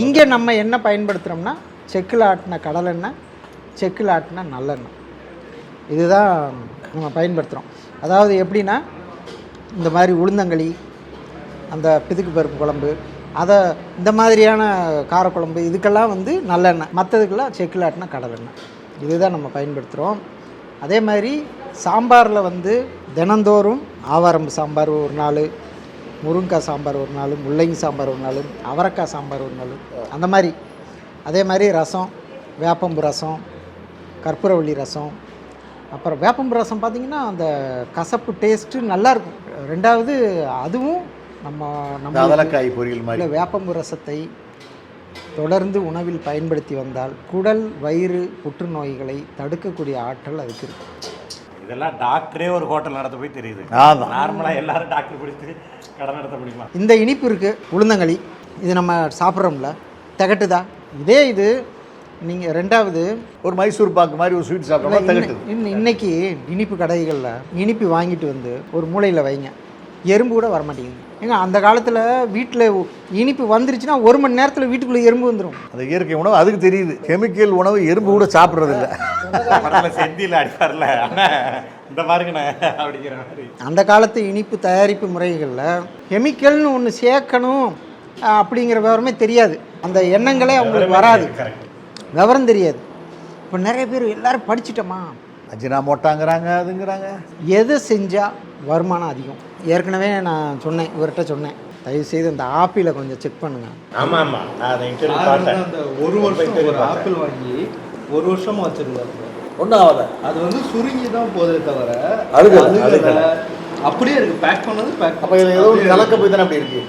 இங்கே நம்ம என்ன பயன்படுத்துகிறோம்னா செக்கில் ஆட்டின கடலெண்ணெய், செக்கில் ஆட்டின நல்லெண்ணெய், இதுதான் நம்ம பயன்படுத்துகிறோம். அதாவது எப்படின்னா, இந்த மாதிரி உளுந்தங்களி, அந்த பிதுக்கு பருப்பு குழம்பு, அதை இந்த மாதிரியான காரக்குழம்பு இதுக்கெல்லாம் வந்து நல்லெண்ணெய், மற்றதுக்கெல்லாம் செக்கில் ஆட்டின கடலெண்ணெய், இதுதான் நம்ம பயன்படுத்துகிறோம். அதே மாதிரி சாம்பாரில் வந்து தினந்தோறும் ஆவாரம்பு சாம்பார் ஒரு நாள், முருங்கைக்காய் சாம்பார் ஒரு நாள், முள்ளங்கி சாம்பார் ஒரு நாள், அவரைக்காய் சாம்பார் ஒரு நாள், அந்த மாதிரி. அதே மாதிரி ரசம், வேப்பம்பு ரசம், கற்பூரவள்ளி ரசம். அப்புறம் வேப்பம்பு ரசம் பார்த்திங்கன்னா அந்த கசப்பு டேஸ்ட்டு நல்லாயிருக்கும். ரெண்டாவது அதுவும் நம்ம அவரைக்காய் பொரியல் மாதிரி வேப்பம்பு ரசத்தை தொடர்ந்து உணவில் பயன்படுத்தி வந்தால் குடல், வயிறு, புற்றுநோய்களை தடுக்கக்கூடிய ஆற்றல் அதுக்கு இருக்குது. இதெல்லாம் டாக்டரே ஒரு ஹோட்டல் நடத்த போய் தெரியுது. நார்மலாக எல்லாரும் டாக்டர் படித்து கடை நடத்த முடியுமா? இந்த இனிப்பு இருக்குது, உளுந்தங்களி, இது நம்ம சாப்பிட்றோம்ல, திகட்டுதா? இதே இது நீங்கள் ரெண்டாவது ஒரு மைசூர் பாக்கு மாதிரி ஒரு ஸ்வீட் சாப்பிட்றோம், திகட்டுது. இன்னைக்கு இனிப்பு கடைகளில் இனிப்பு வாங்கிட்டு வந்து ஒரு மூலையில் வைங்க, எறும்பு கூட வரமாட்டேங்குது. ஏங்க அந்த காலத்தில் வீட்டில் இனிப்பு வந்துருச்சுன்னா 1 மணி நேரத்தில் வீட்டுக்குள்ளே எறும்பு வந்துடும். அந்த இயற்கை உணவு அதுக்கு தெரியுது. கெமிக்கல் உணவு எறும்பு கூட சாப்பிட்றது இல்லை. செந்தியில் அடிப்பார்ல இந்த பாருங்கண்ணே அப்படிங்கிற மாதிரி. அந்த காலத்து இனிப்பு தயாரிப்பு முறைகளில் கெமிக்கல்னு ஒன்று சேர்க்கணும் அப்படிங்கிற விவரமே தெரியாது. அந்த எண்ணங்களே அவங்களுக்கு வராது, விவரம் தெரியாது. இப்போ நிறைய பேர் எல்லோரும் படிச்சுட்டோமா, அஜினா மோட்டாங்கிறாங்க, அதுங்கிறாங்க. எது செஞ்சால் வருமானம் அதிகம்? ஏற்கனவே நான் சொன்னேன், இவர்கிட்ட சொன்னேன், தயவுசெய்து இந்த ஆப்பிளை கொஞ்சம் செக் பண்ணுங்கள். ஆமாம் ஆமாம், அதை அந்த ஒரு வருஷம் ஒரு ஆப்பிள் வாங்கி 1 வருஷமாக வச்சுருக்காரு, ஒன்றும் ஆகாத. அது வந்து சுருங்கி தான் போதே தவிர அதுக்கு அப்படியே இருக்குது. பேக் பண்ணது பேக். அப்போ ஏதோ கலக்க போய் தானே அப்படி இருக்குது.